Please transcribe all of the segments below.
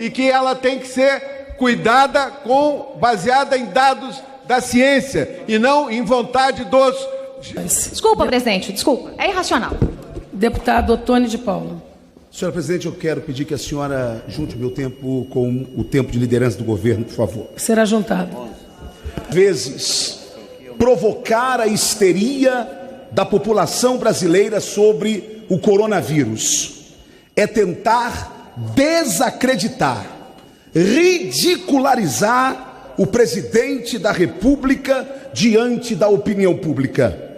e que ela tem que ser cuidada baseada em dados da ciência e não em vontade dos... Desculpa, presidente, desculpa. É irracional. Deputado Ottoni de Paula. Senhora presidente, eu quero pedir que a senhora junte meu tempo com o tempo de liderança do governo, por favor. Será juntado. Vezes, provocar a histeria da população brasileira sobre o coronavírus é tentar desacreditar, ridicularizar o presidente da República diante da opinião pública.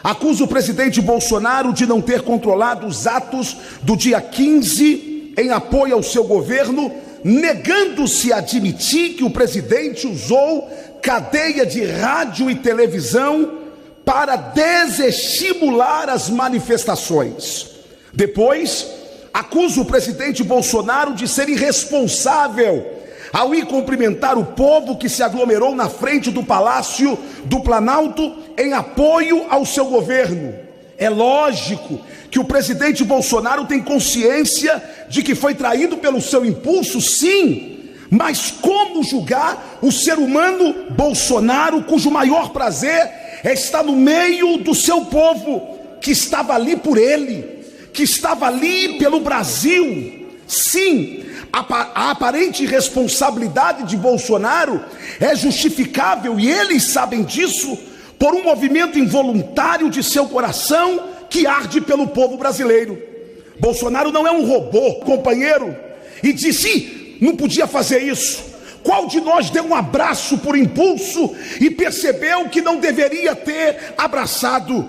Acusa o presidente Bolsonaro de não ter controlado os atos do dia 15 em apoio ao seu governo, negando-se a admitir que o presidente usou cadeia de rádio e televisão para desestimular as manifestações. Depois, acusa o presidente Bolsonaro de ser irresponsável ao ir cumprimentar o povo que se aglomerou na frente do Palácio do Planalto em apoio ao seu governo. É lógico que o presidente Bolsonaro tem consciência de que foi traído pelo seu impulso, sim, mas como julgar o ser humano Bolsonaro, cujo maior prazer é estar no meio do seu povo, que estava ali por ele, que estava ali pelo Brasil? Sim, a aparente irresponsabilidade de Bolsonaro é justificável, e eles sabem disso, por um movimento involuntário de seu coração que arde pelo povo brasileiro. Bolsonaro não é um robô, companheiro, e disse, não podia fazer isso. Qual de nós deu um abraço por impulso e percebeu que não deveria ter abraçado?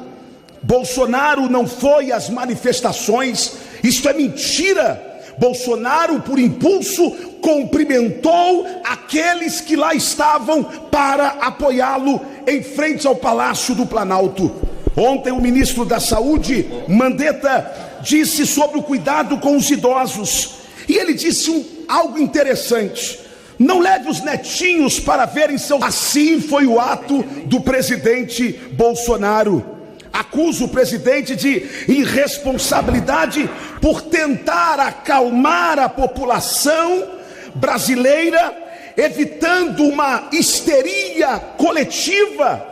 Bolsonaro não foi às manifestações, isto é mentira. Bolsonaro, por impulso, cumprimentou aqueles que lá estavam para apoiá-lo em frente ao Palácio do Planalto. Ontem o ministro da Saúde, Mandetta, disse sobre o cuidado com os idosos, e ele disse algo interessante: não leve os netinhos para verem seus... Assim foi o ato do presidente Bolsonaro. Acusa o presidente de irresponsabilidade por tentar acalmar a população brasileira, evitando uma histeria coletiva.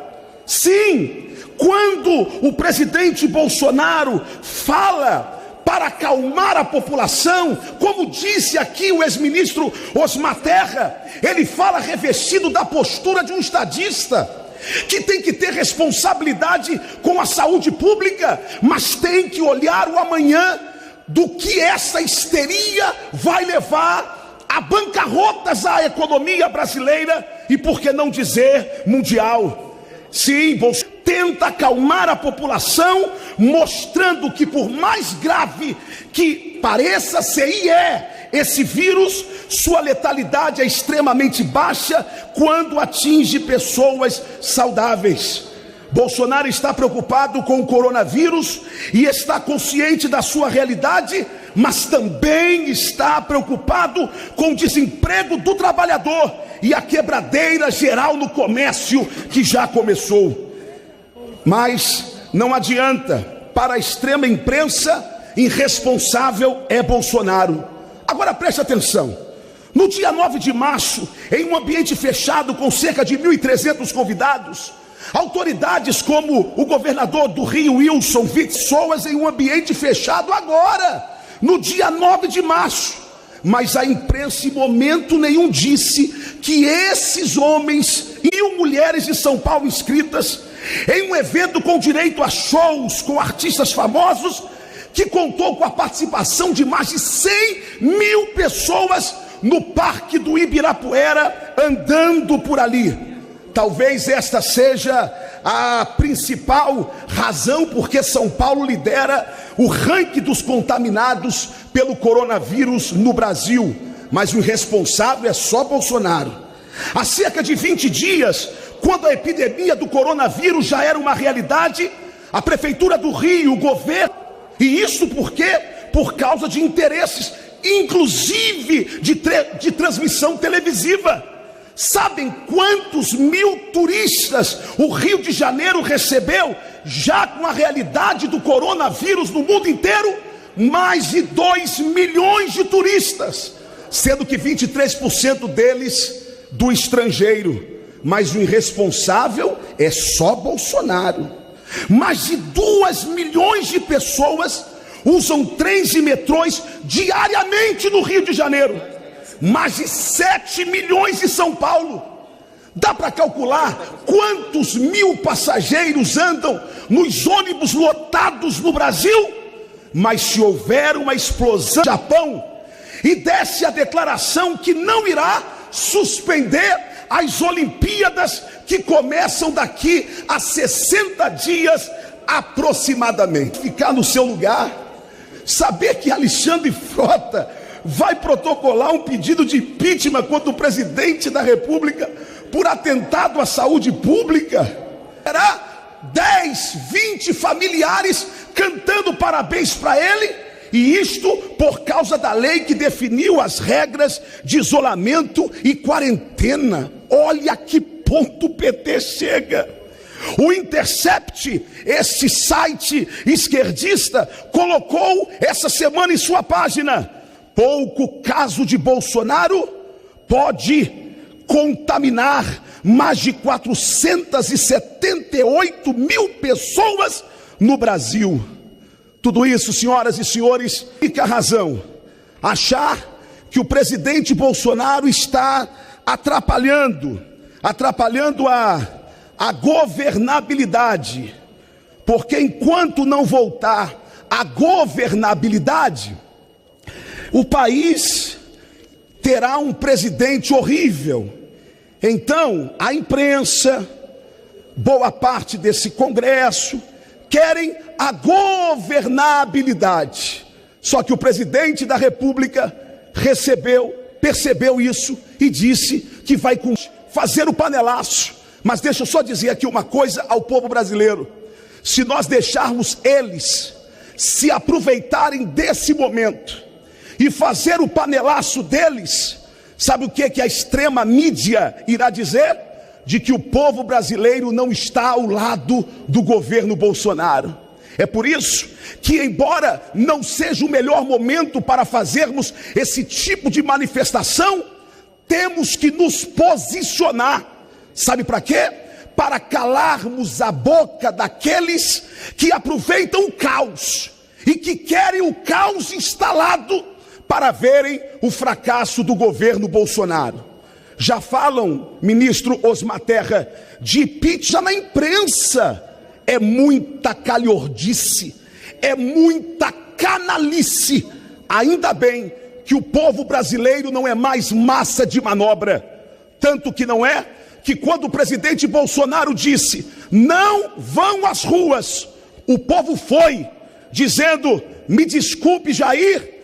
Sim, quando o presidente Bolsonaro fala para acalmar a população, como disse aqui o ex-ministro Osmar Terra, ele fala revestido da postura de um estadista, que tem que ter responsabilidade com a saúde pública, mas tem que olhar o amanhã, do que essa histeria vai levar a bancarrotas à economia brasileira e, por que não dizer, mundial. Sim, Bolsonaro tenta acalmar a população, mostrando que, por mais grave que pareça ser e é esse vírus, sua letalidade é extremamente baixa quando atinge pessoas saudáveis. Bolsonaro está preocupado com o coronavírus e está consciente da sua realidade, mas também está preocupado com o desemprego do trabalhador e a quebradeira geral no comércio que já começou. Mas não adianta, para a extrema imprensa, irresponsável é Bolsonaro. Agora preste atenção, no dia 9 de março, em um ambiente fechado com cerca de 1.300 convidados, autoridades como o governador do Rio, Wilson Witsoas, em um ambiente fechado agora, no dia 9 de março, mas a imprensa em momento nenhum disse que esses homens e mulheres de São Paulo inscritas, em um evento com direito a shows com artistas famosos, que contou com a participação de mais de 100 mil pessoas no Parque do Ibirapuera, andando por ali. Talvez esta seja a principal razão porque São Paulo lidera o ranking dos contaminados pelo coronavírus no Brasil, mas o irresponsável é só Bolsonaro. Há cerca de 20 dias, quando a epidemia do coronavírus já era uma realidade, a Prefeitura do Rio, o governo, e isso por quê? Por causa de interesses, inclusive de transmissão televisiva. Sabem quantos mil turistas o Rio de Janeiro recebeu, já com a realidade do coronavírus no mundo inteiro? Mais de 2 milhões de turistas. sendo que 23% deles do estrangeiro. Mas o irresponsável é só Bolsonaro. Mais de 2 milhões de pessoas usam trens e metrôs diariamente no Rio de Janeiro. Mais de 7 milhões em São Paulo. Dá para calcular quantos mil passageiros andam nos ônibus lotados no Brasil? Mas se houver uma explosão no Japão e desse a declaração que não irá suspender as Olimpíadas que começam daqui a 60 dias aproximadamente, ficar no seu lugar, saber que Alexandre Frota vai protocolar um pedido de impeachment contra o presidente da República por atentado à saúde pública, terá 10, 20 familiares cantando parabéns para ele, e isto por causa da lei que definiu as regras de isolamento e quarentena. Olha que ponto o PT chega. O Intercept, esse site esquerdista, colocou essa semana em sua página: pouco caso de Bolsonaro pode contaminar mais de 478 mil pessoas no Brasil. Tudo isso, senhoras e senhores, fica a razão. Achar que o presidente Bolsonaro está atrapalhando a governabilidade, porque enquanto não voltar a governabilidade, o país terá um presidente horrível. Então, a imprensa, boa parte desse Congresso, querem a governabilidade. Só que o presidente da República percebeu isso e disse que vai fazer o panelaço. Mas deixa eu só dizer aqui uma coisa ao povo brasileiro: se nós deixarmos eles se aproveitarem desse momento e fazer o panelaço deles, sabe o que a extrema mídia irá dizer? De que o povo brasileiro não está ao lado do governo Bolsonaro. É por isso que, embora não seja o melhor momento para fazermos esse tipo de manifestação, temos que nos posicionar. Sabe para quê? Para calarmos a boca daqueles que aproveitam o caos e que querem o caos instalado para verem o fracasso do governo Bolsonaro. Já falam, ministro Osmar Terra, de impeachment na imprensa. É muita calhordice, é muita canalice. Ainda bem que o povo brasileiro não é mais massa de manobra. Tanto que não é que quando o presidente Bolsonaro disse: não vão às ruas, o povo foi, dizendo: me desculpe, Jair,